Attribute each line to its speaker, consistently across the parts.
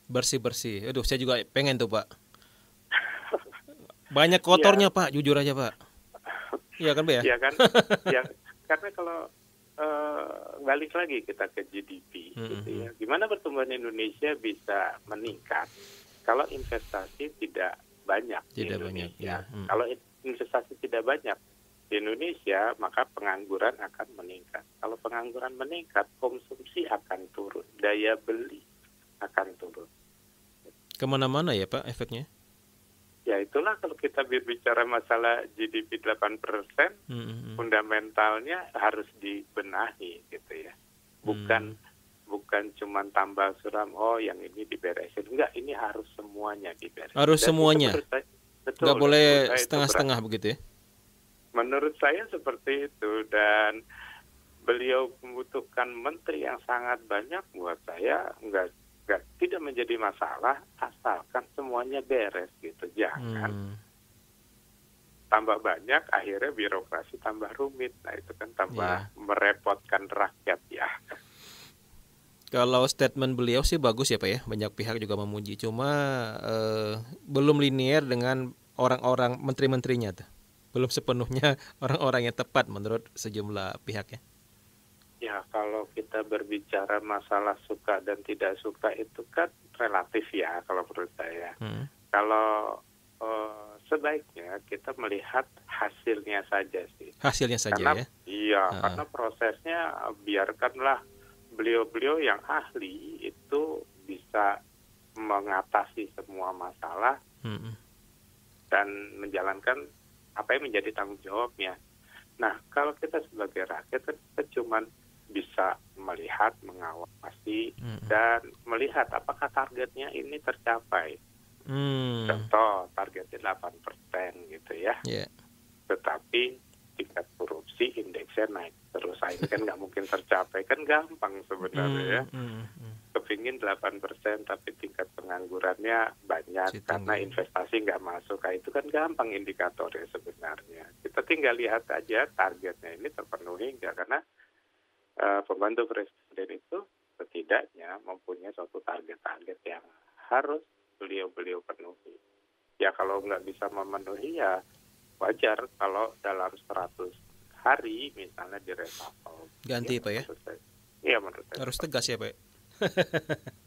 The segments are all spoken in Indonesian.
Speaker 1: Bersih-bersih. Aduh, saya juga pengen tuh, Pak. Banyak
Speaker 2: Iya,
Speaker 1: kotornya, Pak, jujur aja, Pak. Iya kan, Pak ya?
Speaker 2: ya kan? Ya, karena kalau balik lagi kita ke GDP gitu
Speaker 1: Mhm.
Speaker 2: ya. Gimana pertumbuhan Indonesia bisa meningkat kalau investasi tidak banyak di
Speaker 1: Tidak banyak,
Speaker 2: Indonesia?
Speaker 1: ya. Mhm.
Speaker 2: Kalau investasi tidak banyak di Indonesia, maka pengangguran akan meningkat. Kalau pengangguran meningkat, konsumsi akan turun, daya beli akan turun.
Speaker 1: Kemana-mana ya, Pak, efeknya?
Speaker 2: Ya itulah kalau kita berbicara masalah GDP 8%,
Speaker 1: Mhm.
Speaker 2: fundamentalnya harus dibenahi gitu ya. Bukan
Speaker 1: Hmm.
Speaker 2: bukan cuma tambal suram, oh yang ini diberesin. Enggak, ini harus semuanya diberesin.
Speaker 1: Harus
Speaker 2: Dan itu
Speaker 1: semuanya.
Speaker 2: menurut saya
Speaker 1: Nggak
Speaker 2: betul, dan menurut
Speaker 1: boleh
Speaker 2: saya itu
Speaker 1: setengah-setengah begitu ya?
Speaker 2: menurut saya seperti itu. Dan beliau membutuhkan menteri yang sangat banyak, buat saya enggak tidak menjadi masalah asalkan semuanya beres gitu. Jangan
Speaker 1: Hmm.
Speaker 2: tambah banyak, akhirnya birokrasi tambah rumit. Nah itu kan tambah
Speaker 1: Iya.
Speaker 2: merepotkan rakyat ya.
Speaker 1: Kalau statement beliau sih bagus ya, Pak ya. Banyak pihak juga memuji. Cuma belum linear dengan orang-orang menteri-menterinya tuh. Belum sepenuhnya orang-orang yang tepat menurut sejumlah pihak ya.
Speaker 2: Ya kalau kita berbicara masalah suka dan tidak suka itu kan relatif ya kalau menurut saya.
Speaker 1: Hmm.
Speaker 2: Kalau sebaiknya kita melihat hasilnya saja sih.
Speaker 1: Hasilnya saja
Speaker 2: Karena
Speaker 1: ya.
Speaker 2: iya,
Speaker 1: Heeh.
Speaker 2: karena prosesnya biarkanlah beliau-beliau yang ahli itu bisa mengatasi semua masalah
Speaker 1: Mhm.
Speaker 2: dan menjalankan apa yang menjadi tanggung jawabnya. Nah, kalau kita sebagai rakyat kan kita cuma bisa melihat, mengawasi,
Speaker 1: Mhm.
Speaker 2: dan melihat apakah targetnya ini tercapai.
Speaker 1: Hmm.
Speaker 2: Contoh, targetnya 8% gitu ya.
Speaker 1: Ya.
Speaker 2: Tetapi tingkat korupsi indeksnya naik terus. Nah, ini kan nggak mungkin tercapai. Kan gampang sebenarnya ya.
Speaker 1: Hmm. Hmm. Hmm.
Speaker 2: Kepingin 8% tapi tingkat penganggurannya banyak
Speaker 1: Si
Speaker 2: karena
Speaker 1: tinggi.
Speaker 2: investasi nggak masuk. Nah, itu kan gampang indikatornya sebenarnya. Kita tinggal lihat aja targetnya ini terpenuhi nggak. Karena pembantu presiden itu setidaknya mempunyai suatu target-target yang harus beliau-beliau penuhi. Ya kalau nggak bisa memenuhi ya wajar kalau dalam 100 hari misalnya diresapel. Ya
Speaker 1: Ganti Pak ya.
Speaker 2: menurut saya. Iya menurut saya
Speaker 1: Harus
Speaker 2: seperti
Speaker 1: tegas ya
Speaker 2: itu.
Speaker 1: Pak.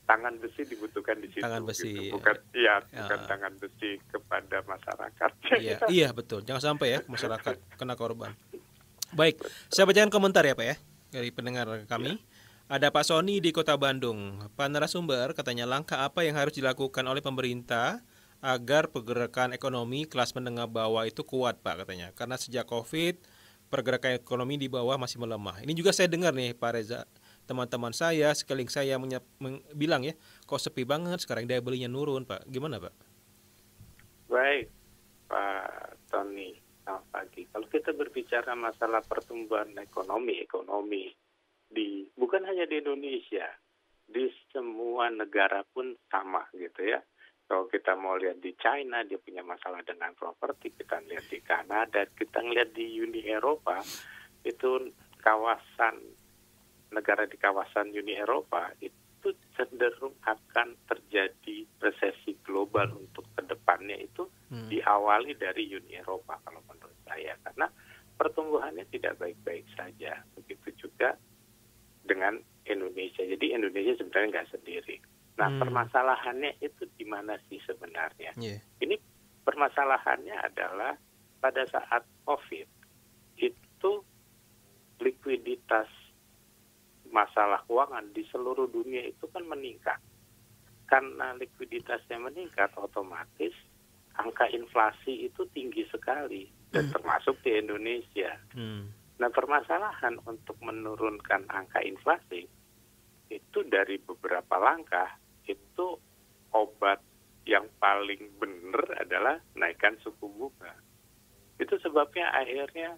Speaker 2: Tangan besi dibutuhkan di
Speaker 1: Tangan
Speaker 2: situ gitu.
Speaker 1: besi.
Speaker 2: Bukan ya bukan
Speaker 1: Ya,
Speaker 2: tangan besi kepada masyarakat.
Speaker 1: iya, iya betul. Jangan sampai ya masyarakat kena korban. Baik, saya
Speaker 2: Betul.
Speaker 1: bacakan komentar ya Pak ya dari pendengar
Speaker 2: Ya.
Speaker 1: kami. Ada Pak Sony di Kota Bandung. Pak narasumber katanya langkah apa yang harus dilakukan oleh pemerintah agar pergerakan ekonomi kelas menengah bawah itu kuat Pak katanya. Karena sejak Covid pergerakan ekonomi di bawah masih melemah. Ini juga saya dengar nih Pak Reza. Teman-teman saya, sekeliling saya bilang ya, kok sepi banget sekarang daya belinya nurun Pak. Gimana Pak?
Speaker 2: Baik Pak Tony, selamat pagi. Kalau kita berbicara masalah pertumbuhan ekonomi bukan hanya di Indonesia, di semua negara pun sama gitu ya. Kalau kita mau lihat di China, dia punya masalah dengan properti. Kita lihat di Kanada, kita lihat di Uni Eropa, itu negara di kawasan Uni Eropa itu cenderung akan terjadi resesi global untuk kedepannya itu
Speaker 1: Hmm.
Speaker 2: diawali dari Uni Eropa kalau menurut saya. Karena pertumbuhannya tidak baik-baik saja. Begitu juga dengan Indonesia. Jadi Indonesia sebenarnya nggak sendiri. Nah,
Speaker 1: Hmm.
Speaker 2: permasalahannya itu di mana sih sebenarnya?
Speaker 1: Yeah.
Speaker 2: Ini permasalahannya adalah pada saat COVID itu likuiditas masalah keuangan di seluruh dunia itu kan meningkat. Karena likuiditasnya meningkat, otomatis angka inflasi itu tinggi sekali dan termasuk di Indonesia.
Speaker 1: Hmm.
Speaker 2: Nah, permasalahan untuk menurunkan angka inflasi itu dari beberapa langkah, itu obat yang paling benar adalah naikkan suku bunga. Itu sebabnya akhirnya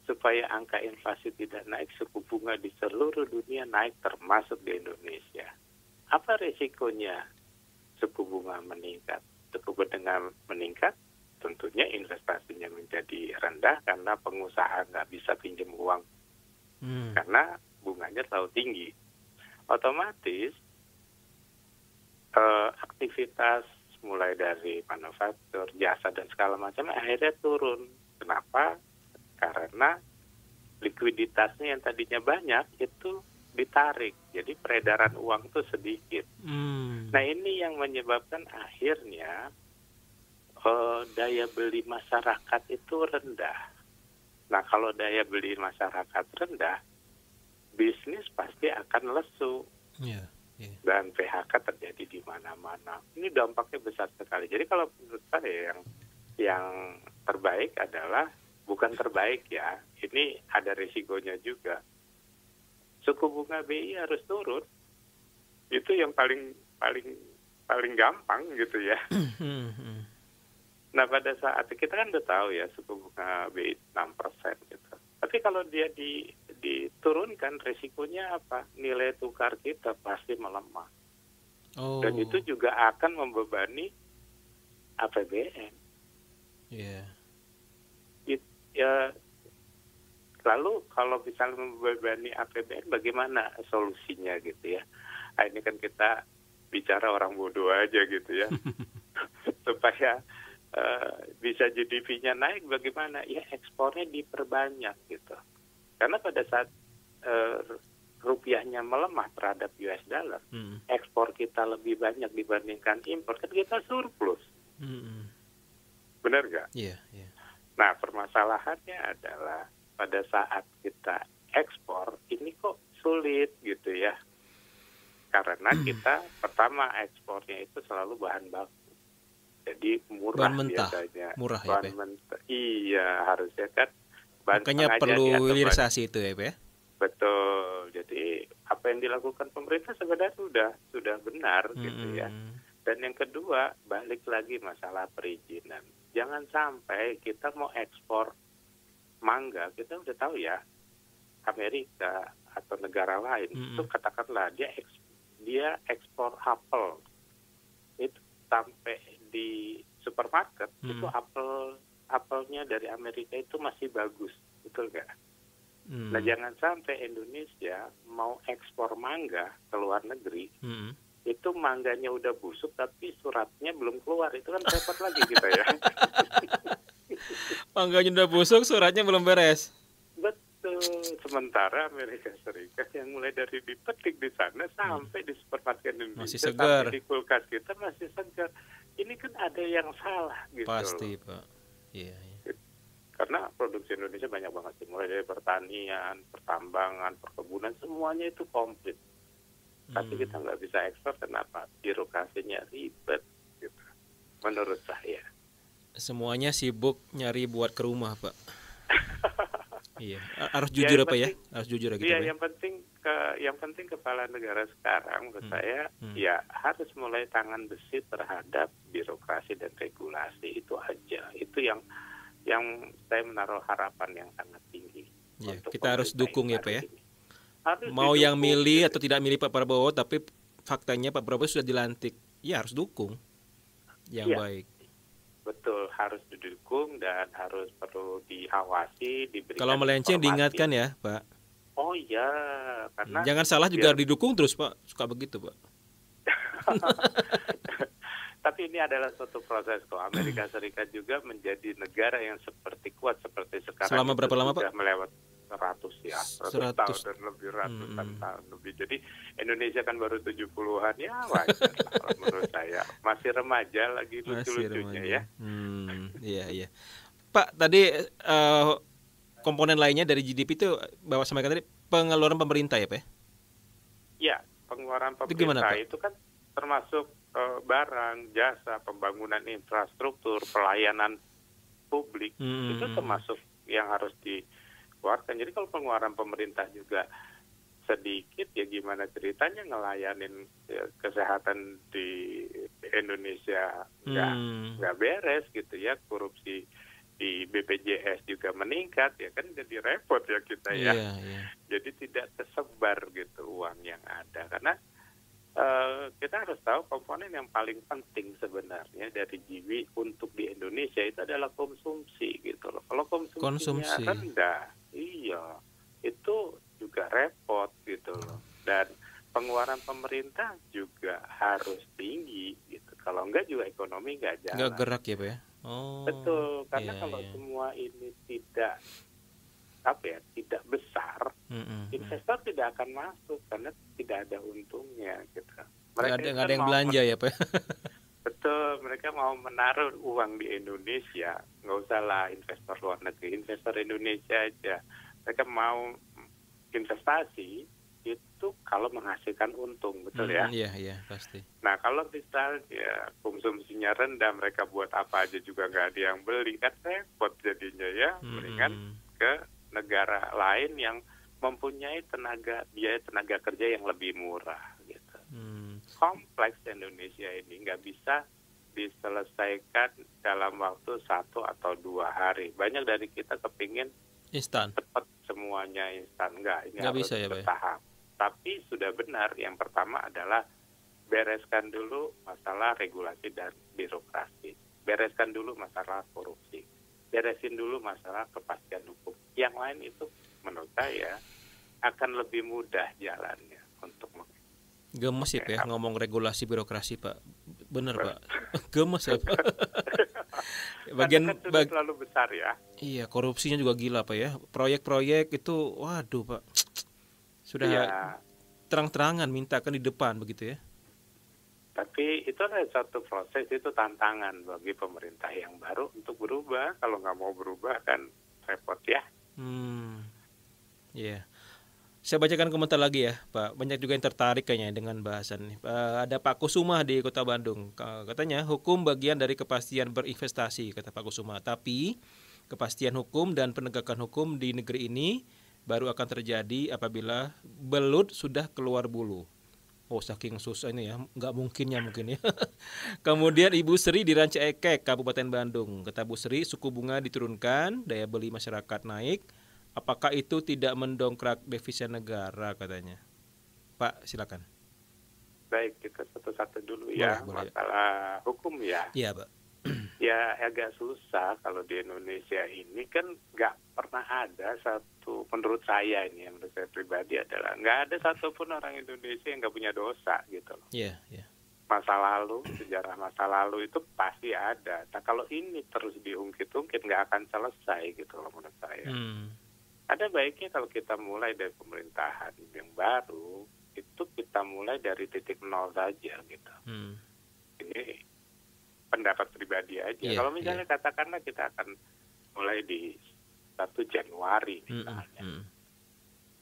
Speaker 2: supaya angka inflasi tidak naik, suku bunga di seluruh dunia naik termasuk di Indonesia. Apa risikonya suku bunga meningkat? Suku bunga meningkat, tentunya investasinya menjadi rendah karena pengusaha nggak bisa pinjam uang
Speaker 1: Hmm.
Speaker 2: karena bunganya terlalu tinggi. Otomatis aktivitas mulai dari manufaktur, jasa dan segala macam akhirnya turun. Kenapa? Karena likuiditasnya yang tadinya banyak itu ditarik. Jadi peredaran uang itu sedikit. Nah, ini yang menyebabkan akhirnya daya beli masyarakat itu rendah. Nah, kalau daya beli masyarakat rendah, bisnis pasti akan lesu.
Speaker 1: Yeah, yeah.
Speaker 2: Dan PHK terjadi di mana-mana. Ini dampaknya besar sekali. Jadi kalau menurut saya yang terbaik adalah, bukan terbaik ya, ini ada risikonya juga. Suku bunga BI harus turun. Itu yang paling gampang gitu ya. Nah, pada saat kita kan udah tahu ya suku bunga BI 6% gitu. Tapi kalau dia diturunkan, risikonya apa? Nilai tukar kita pasti melemah.
Speaker 1: Oh.
Speaker 2: Dan itu juga akan membebani APBN.
Speaker 1: Yeah.
Speaker 2: Ya, lalu kalau misalnya membebani APBN, bagaimana solusinya gitu ya? Nah, ini kan kita bicara orang bodoh aja gitu ya. Supaya bisa GDP-nya naik, bagaimana? Ya ekspornya diperbanyak gitu. Karena pada saat rupiahnya melemah terhadap US dollar, ekspor kita lebih banyak dibandingkan impor, kan kita surplus. Benar nggak?
Speaker 1: Iya, iya.
Speaker 2: Nah, permasalahannya adalah pada saat kita ekspor, ini kok sulit gitu ya. Karena kita pertama ekspornya itu selalu bahan baku. Jadi murah
Speaker 1: Bahan mentah.
Speaker 2: biasanya.
Speaker 1: Murah ya,
Speaker 2: Bahan
Speaker 1: Pak?
Speaker 2: mentah. Iya, harusnya kan bahan
Speaker 1: Makanya
Speaker 2: tengah
Speaker 1: perlu
Speaker 2: jadi atau
Speaker 1: hilirisasi itu ya, Pak?
Speaker 2: betul. Jadi apa yang dilakukan pemerintah sebenarnya sudah benar gitu ya. Dan yang kedua, balik lagi masalah perizinan. Jangan sampai kita mau ekspor mangga, kita udah tahu ya, Amerika atau negara lain itu katakanlah dia ekspor apel, itu sampai di supermarket itu apelnya dari Amerika itu masih bagus, betul nggak? Nah, jangan sampai Indonesia mau ekspor mangga ke luar negeri, itu mangganya udah busuk tapi suratnya belum keluar, itu kan repot lagi kita ya.
Speaker 1: Mangganya udah busuk, suratnya belum beres.
Speaker 2: Betul. Sementara Amerika Serikat yang mulai dari dipetik di sana sampai di supermarket Indonesia,
Speaker 1: masih segar,
Speaker 2: sampai di kulkas kita masih segar. Ini kan ada yang salah gitu.
Speaker 1: Pasti,
Speaker 2: loh.
Speaker 1: Pak. Iya, iya.
Speaker 2: Karena produksi Indonesia banyak banget sih, mulai dari pertanian, pertambangan, perkebunan, semuanya itu komplit. Tapi kita nggak bisa ekspor, kenapa? Birokrasinya ribet gitu. Menurut saya.
Speaker 1: Semuanya sibuk nyari buat ke rumah, Pak. Iya, harus jujur ya, Pak ya. Harus jujur gitu.
Speaker 2: Iya, yang penting kepala negara sekarang menurut saya ya harus mulai tangan besi terhadap birokrasi dan regulasi, itu aja. Itu yang saya menaruh harapan yang sangat tinggi.
Speaker 1: Iya, kita harus dukung ya, Pak ya. Mau
Speaker 2: didukung,
Speaker 1: yang milih atau tidak milih Pak Prabowo, tapi faktanya Pak Prabowo sudah dilantik, ya harus dukung yang baik.
Speaker 2: Betul, harus didukung dan harus perlu diawasi, diberikan
Speaker 1: kalau melenceng
Speaker 2: informasi.
Speaker 1: Diingatkan ya, Pak.
Speaker 2: Oh iya, karena
Speaker 1: jangan salah juga didukung terus, Pak. Suka begitu, Pak.
Speaker 2: Tapi ini adalah suatu proses kok. Amerika Serikat juga menjadi negara yang seperti kuat seperti sekarang.
Speaker 1: Selama berapa lama, Pak?
Speaker 2: Melewat 100 tahun dan lebih, ratusan tahun lebih. Jadi Indonesia kan baru 70-an, ya wajar lah menurut saya. Masih remaja lagi, lucu-lucunya ya.
Speaker 1: Iya. Pak, tadi komponen lainnya dari GDP itu Bapak sampaikan tadi pengeluaran pemerintah ya, Pak?
Speaker 2: Ya, pengeluaran pemerintah itu kan termasuk barang, jasa, pembangunan infrastruktur, pelayanan publik, itu termasuk yang harus dikeluarkan. Jadi kalau pengeluaran pemerintah juga sedikit, ya gimana ceritanya ngelayanin kesehatan di Indonesia nggak beres gitu ya. Korupsi di BPJS juga meningkat, ya kan jadi repot ya kita ya. Jadi tidak tersebar gitu uang yang ada, karena kita harus tahu komponen yang paling penting sebenarnya dari GDP untuk di Indonesia itu adalah konsumsi gitu loh. Kalau konsumsinya rendah, iya, itu juga repot gitu loh. Dan pengeluaran pemerintah juga harus tinggi gitu. Kalau enggak juga ekonomi nggak
Speaker 1: Nggak
Speaker 2: jalan.
Speaker 1: gerak ya Pak ya? Oh,
Speaker 2: Betul, karena
Speaker 1: iya,
Speaker 2: kalau
Speaker 1: iya.
Speaker 2: semua ini tidak tidak besar,
Speaker 1: Mm-mm.
Speaker 2: investor tidak akan masuk karena tidak ada untungnya gitu.
Speaker 1: Nggak
Speaker 2: Mereka
Speaker 1: ada,
Speaker 2: itu
Speaker 1: nggak
Speaker 2: kan
Speaker 1: ada yang belanja ya Pak ya?
Speaker 2: betul, mereka mau menaruh uang di Indonesia, nggak usah lah investor luar negeri, investor Indonesia aja. Mereka mau investasi itu kalau menghasilkan untung, betul ya.
Speaker 1: Iya, iya, pasti.
Speaker 2: Nah kalau misalnya konsumsinya rendah, mereka buat apa aja juga nggak ada yang beli, kan repot jadinya ya. Mendingan
Speaker 1: Mm-mm.
Speaker 2: ke negara lain yang mempunyai biaya tenaga kerja yang lebih murah gitu.
Speaker 1: Hmm.
Speaker 2: Kompleks Indonesia ini nggak bisa diselesaikan dalam waktu 1 atau 2 hari. Banyak dari kita kepingin
Speaker 1: Instan.
Speaker 2: cepat semuanya instan. Ini
Speaker 1: Nggak
Speaker 2: harus
Speaker 1: bisa ya Pak ya?
Speaker 2: bertahap. Tapi sudah benar, yang pertama adalah bereskan dulu masalah regulasi dan birokrasi. Bereskan dulu masalah korupsi. Beresin dulu masalah kepastian hukum. Yang lain itu menurut saya akan lebih mudah jalannya untuk
Speaker 1: Gemes ya Pak ya ngomong regulasi birokrasi Pak. Bener Pak. Gemes ya Pak.
Speaker 2: Karena kan sudah terlalu besar ya.
Speaker 1: Iya, korupsinya juga gila Pak ya. Proyek-proyek itu waduh Pak. Sudah
Speaker 2: Ya,
Speaker 1: terang-terangan mintakan di depan begitu ya.
Speaker 2: tapi itu adalah satu proses, itu tantangan bagi pemerintah yang baru untuk berubah. Kalau nggak mau berubah kan repot ya.
Speaker 1: Iya. Saya bacakan komentar lagi ya, Pak. Banyak juga yang tertarik kayaknya dengan bahasan ini. Ada Pak Kusuma di Kota Bandung. Katanya hukum bagian dari kepastian berinvestasi, kata Pak Kusuma. Tapi kepastian hukum dan penegakan hukum di negeri ini baru akan terjadi apabila belut sudah keluar bulu. Oh, saking susah ini ya, nggak mungkin ya. Kemudian Ibu Sri di Ranca Ekek, Kabupaten Bandung. Kata Bu Sri, suku bunga diturunkan, daya beli masyarakat naik. Apakah itu tidak mendongkrak devisa negara katanya? Pak, silakan.
Speaker 2: Baik, kita satu-satu dulu
Speaker 1: Boleh,
Speaker 2: ya.
Speaker 1: boleh.
Speaker 2: Masalah hukum ya.
Speaker 1: Iya, Pak.
Speaker 2: Ya agak susah kalau di Indonesia ini kan nggak pernah ada satu, menurut saya ini, yang menurut saya pribadi adalah nggak ada satupun orang Indonesia yang nggak punya dosa gitu loh.
Speaker 1: Iya, iya.
Speaker 2: Masa lalu, sejarah masa lalu itu pasti ada. Nah kalau ini terus diungkit-ungkit nggak akan selesai gitu loh menurut saya. Ada baiknya kalau kita mulai dari pemerintahan yang baru, itu kita mulai dari titik nol saja gitu. Ini pendapat pribadi aja.
Speaker 1: Yeah,
Speaker 2: kalau misalnya katakanlah kita akan mulai di 1 Januari misalnya,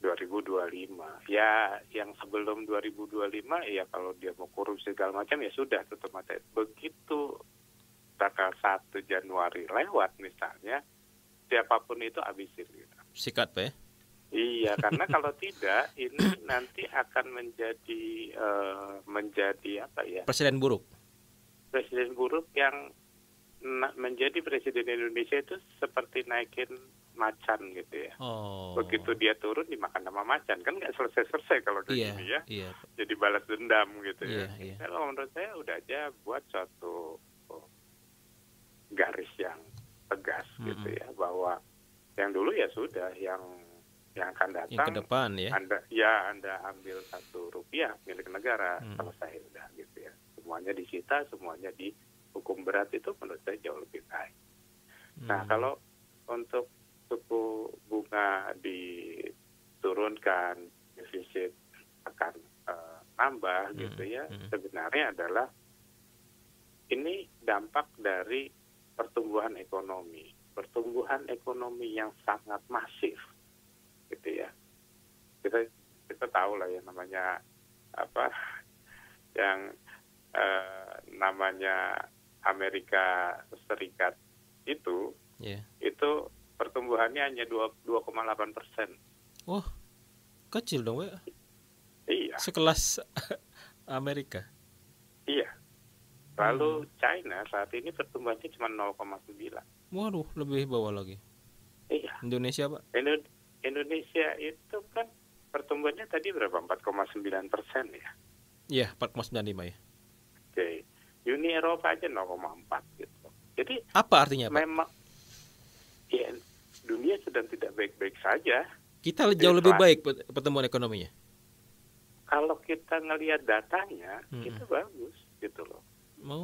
Speaker 2: 2025. Ya yang sebelum 2025 ya kalau dia mau korupsi segala macam ya sudah tutup mata. Begitu tanggal 1 Januari lewat misalnya, siapapun itu habisin gitu.
Speaker 1: Sikat Pak ya?
Speaker 2: Iya, karena kalau tidak ini nanti akan menjadi apa ya?
Speaker 1: Presiden buruk.
Speaker 2: Presiden buruk yang menjadi presiden Indonesia itu seperti naikin macan gitu ya.
Speaker 1: Oh.
Speaker 2: Begitu dia turun dimakan sama macan, kan nggak selesai kalau kayak gini ya.
Speaker 1: Iya.
Speaker 2: Jadi balas dendam gitu ya.
Speaker 1: Iya.
Speaker 2: Kalau menurut saya udah aja buat suatu garis yang tegas gitu ya, bahwa yang dulu ya sudah, yang akan datang
Speaker 1: yang ke depan ya.
Speaker 2: Anda ambil Rp1 milik negara, selesai udah gitu ya. Semuanya disita, semuanya dihukum berat, itu menurut saya jauh lebih baik. Nah, kalau untuk suku bunga diturunkan, defisit akan nambah gitu ya, sebenarnya adalah ini dampak dari pertumbuhan ekonomi yang sangat masif gitu ya. Kita tahu lah ya namanya apa yang namanya Amerika Serikat itu pertumbuhannya hanya 2,8%.
Speaker 1: Wah, kecil dong, Pak.
Speaker 2: Iya.
Speaker 1: Sekelas Amerika.
Speaker 2: Iya. Lalu China saat ini pertumbuhannya cuma 0,9.
Speaker 1: Waduh, lebih bawah lagi.
Speaker 2: Iya.
Speaker 1: Indonesia, Pak?
Speaker 2: Indonesia itu kan pertumbuhannya tadi berapa? 4,9% ya?
Speaker 1: Iya, 4,95 ya.
Speaker 2: Oke. Uni Eropa aja 0,4 gitu. Jadi
Speaker 1: apa artinya, Pak?
Speaker 2: Memang ya dunia sedang tidak baik-baik saja.
Speaker 1: Kita jauh lebih baik pertumbuhan ekonominya.
Speaker 2: Kalau kita ngelihat datanya, itu bagus gitu loh.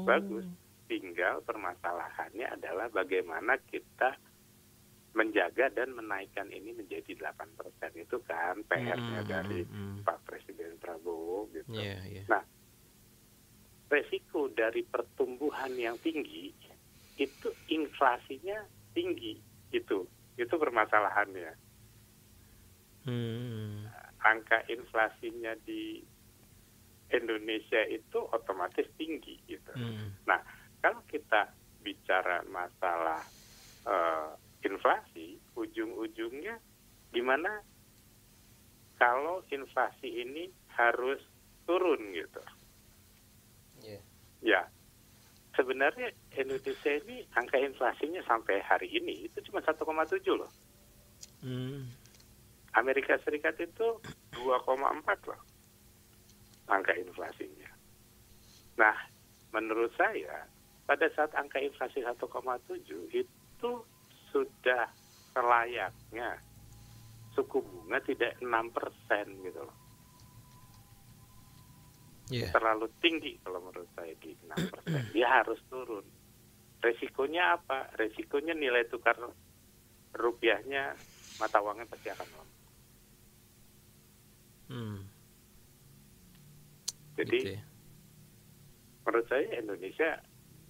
Speaker 2: bagus.
Speaker 1: Oh.
Speaker 2: Tinggal permasalahannya adalah bagaimana kita menjaga dan menaikkan ini menjadi 8%. Itu kan PR-nya dari Pak Presiden Prabowo gitu.
Speaker 1: Yeah, yeah.
Speaker 2: Nah, resiko dari pertumbuhan yang tinggi itu inflasinya tinggi, itu permasalahannya. Angka inflasinya di Indonesia itu otomatis tinggi gitu. Nah, kalau kita bicara masalah inflasi, ujung-ujungnya gimana kalau inflasi ini harus turun gitu. Ya, sebenarnya Indonesia ini angka inflasinya sampai hari ini itu cuma 1,7 loh. Amerika Serikat itu 2,4 loh angka inflasinya. Nah, menurut saya pada saat angka inflasi 1,7 itu sudah selayaknya suku bunga tidak 6% gitu loh.
Speaker 1: Yeah.
Speaker 2: Terlalu tinggi kalau menurut saya di 6%. Dia harus turun. Resikonya apa? Resikonya nilai tukar rupiahnya, mata uangnya pasti akan lemah. Jadi
Speaker 1: Gitu ya.
Speaker 2: menurut saya Indonesia,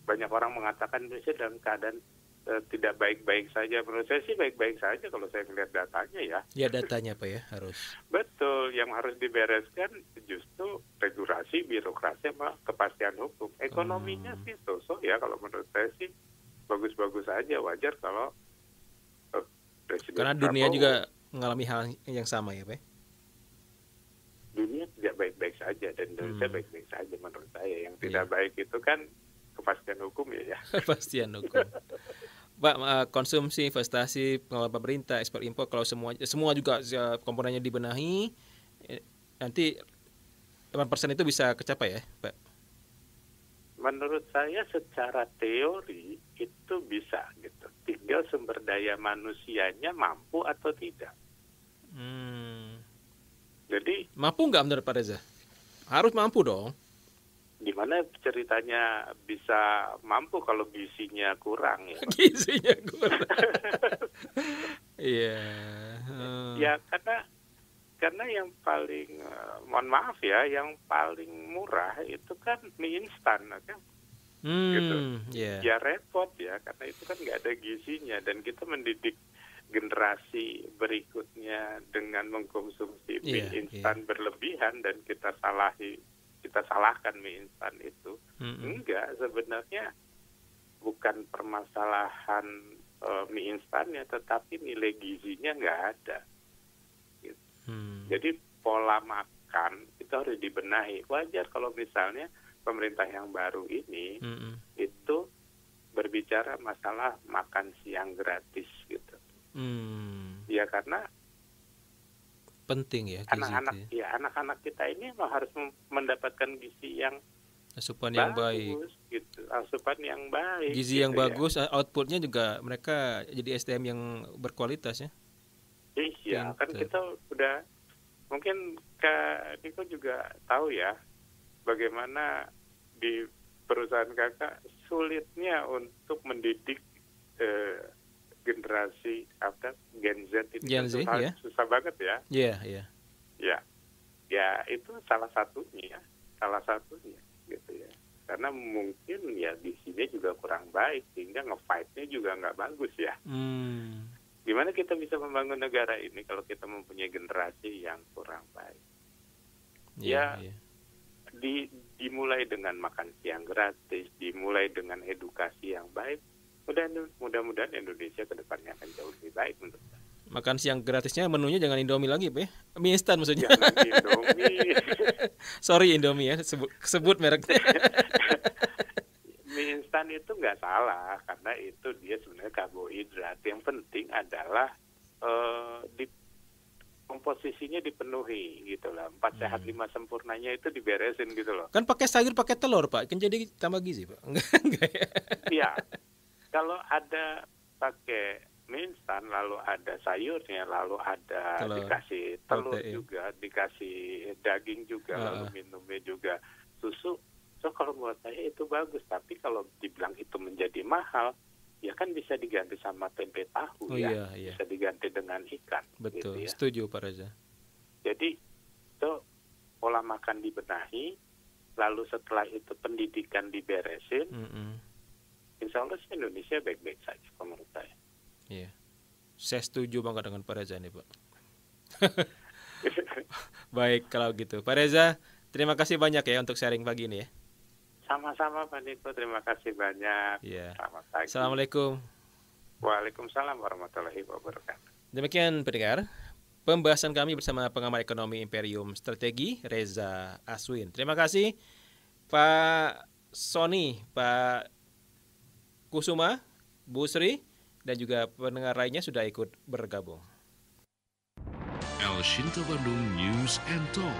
Speaker 2: banyak orang mengatakan Indonesia dalam keadaan tidak baik-baik saja. Menurut saya sih baik-baik saja kalau saya melihat datanya ya.
Speaker 1: Ya datanya apa ya harus.
Speaker 2: Betul, yang harus dibereskan justru regulasi, birokrasi, sama kepastian hukum. Ekonominya sih sosok ya, kalau menurut saya sih bagus-bagus saja, wajar kalau Presiden
Speaker 1: Karena dunia
Speaker 2: Prabowo,
Speaker 1: juga mengalami hal yang sama ya Pak.
Speaker 2: dunia tidak baik-baik saja dan Indonesia baik-baik saja menurut saya. Yang tidak baik itu kan kepastian hukum ya.
Speaker 1: Kepastian hukum. Pak, konsumsi, investasi, pengelolaan pemerintah, ekspor impor, kalau semua juga komponennya dibenahi, nanti 8% itu bisa kecapai ya, Pak?
Speaker 2: Menurut saya secara teori itu bisa gitu. Tinggal sumber daya manusianya mampu atau tidak. Jadi
Speaker 1: mampu nggak menurut Pak Reza? Harus mampu dong.
Speaker 2: Gimana ceritanya bisa mampu kalau gizinya kurang ya?
Speaker 1: Gizinya kurang. Iya.
Speaker 2: Ya karena yang paling mohon maaf ya, yang paling murah itu kan mie instan kan. Gitu.
Speaker 1: Yeah.
Speaker 2: Ya repot ya, karena itu kan nggak ada gizinya dan kita mendidik generasi berikutnya dengan mengkonsumsi mie instan berlebihan dan kita salahkan mie instan itu. Enggak, sebenarnya bukan permasalahan mie instannya, tetapi nilai gizinya nggak ada. Gitu. Jadi pola makan itu harus dibenahi. Wajar kalau misalnya pemerintah yang baru ini itu berbicara masalah makan siang gratis gitu. Ya karena
Speaker 1: penting ya gizi.
Speaker 2: Anak-anak kita ini harus mendapatkan gizi yang
Speaker 1: asupan yang baik
Speaker 2: gitu, asupan yang baik,
Speaker 1: gizi
Speaker 2: gitu
Speaker 1: yang bagus, outputnya juga mereka jadi SDM yang berkualitas ya.
Speaker 2: Iya, kan kita udah, mungkin Kak Niko juga tahu ya bagaimana di perusahaan kakak sulitnya untuk mendidik generasi Gen Z itu
Speaker 1: Gen Z,
Speaker 2: susah banget ya.
Speaker 1: Iya.
Speaker 2: Ya itu salah satunya gitu ya. Karena mungkin ya gizinya juga kurang baik sehingga nge-fight-nya juga nggak bagus ya. Gimana kita bisa membangun negara ini kalau kita mempunyai generasi yang kurang baik? Dimulai dengan makan siang gratis, dimulai dengan edukasi yang baik. Mudah-mudahan Indonesia ke depannya akan jauh lebih baik menurut saya.
Speaker 1: Makan siang gratisnya menunya jangan Indomie lagi, Pak. Mie instan maksudnya.
Speaker 2: Jangan Indomie.
Speaker 1: Sorry Indomie ya, sebut mereknya.
Speaker 2: Mie instan itu nggak salah karena itu dia sebenarnya karbohidrat. Yang penting adalah komposisinya dipenuhi gitu lah. 4 sehat 5 sempurnanya itu diberesin gitu loh.
Speaker 1: Kan pakai sayur, pakai telur, Pak. Kan jadi tambah gizi, Pak. Enggak ya.
Speaker 2: Iya. Kalau ada pakai mie instan, lalu ada sayurnya, lalu ada dikasih telur juga, dikasih daging juga, lalu minumnya juga susu, So kalau menurut saya itu bagus, tapi kalau dibilang itu menjadi mahal, ya kan bisa diganti sama tempe tahu
Speaker 1: Oh
Speaker 2: ya,
Speaker 1: iya, iya.
Speaker 2: bisa diganti dengan ikan.
Speaker 1: Betul,
Speaker 2: Gitu ya.
Speaker 1: setuju Pak Reza.
Speaker 2: Jadi itu pola makan dibenahi, lalu setelah itu pendidikan diberesin, insya Allah sih Indonesia baik-baik saja menurut saya.
Speaker 1: Iya. Saya setuju banget dengan Pak Reza nih Pak. Baik kalau gitu. Pak Reza, terima kasih banyak ya untuk sharing pagi ini ya.
Speaker 2: Sama-sama Pak Niko, terima kasih banyak.
Speaker 1: Iya.
Speaker 2: Selamat pagi.
Speaker 1: Assalamualaikum.
Speaker 2: Waalaikumsalam warahmatullahi wabarakatuh.
Speaker 1: Demikian pendengar, pembahasan kami bersama pengamat ekonomi Imperium Strategi Reza Aswin. Terima kasih Pak Sony, Pak Kusuma, Bu Sri, dan juga pendengar lainnya sudah ikut bergabung.
Speaker 3: El Shinta Bandung News and Talk.